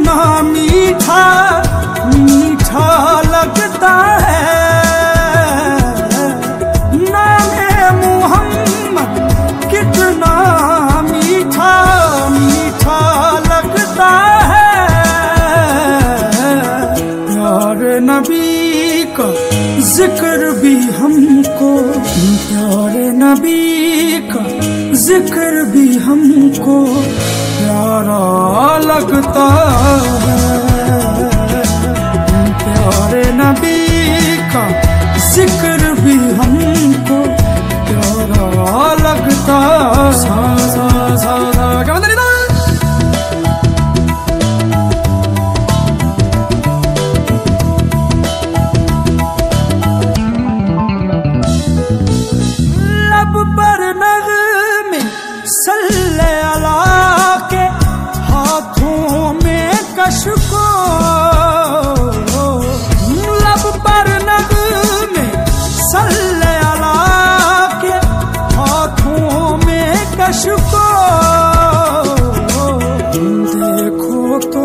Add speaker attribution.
Speaker 1: कितना मीठा मीठा लगता है नामे मोहम्मद, कितना मीठा मीठा लगता है। प्यारे नबी का जिक्र भी हमको, प्यारे नबी का जिक्र भी हमको प्यारा लगता है। प्यारे नबी का जिक्र भी हमको प्यारा लगता लब पर नग़्मे सल्ले अला के हाथों में कशको, लब पर नग़्मे सल्ले अला के हाथों में कशको। देखो तो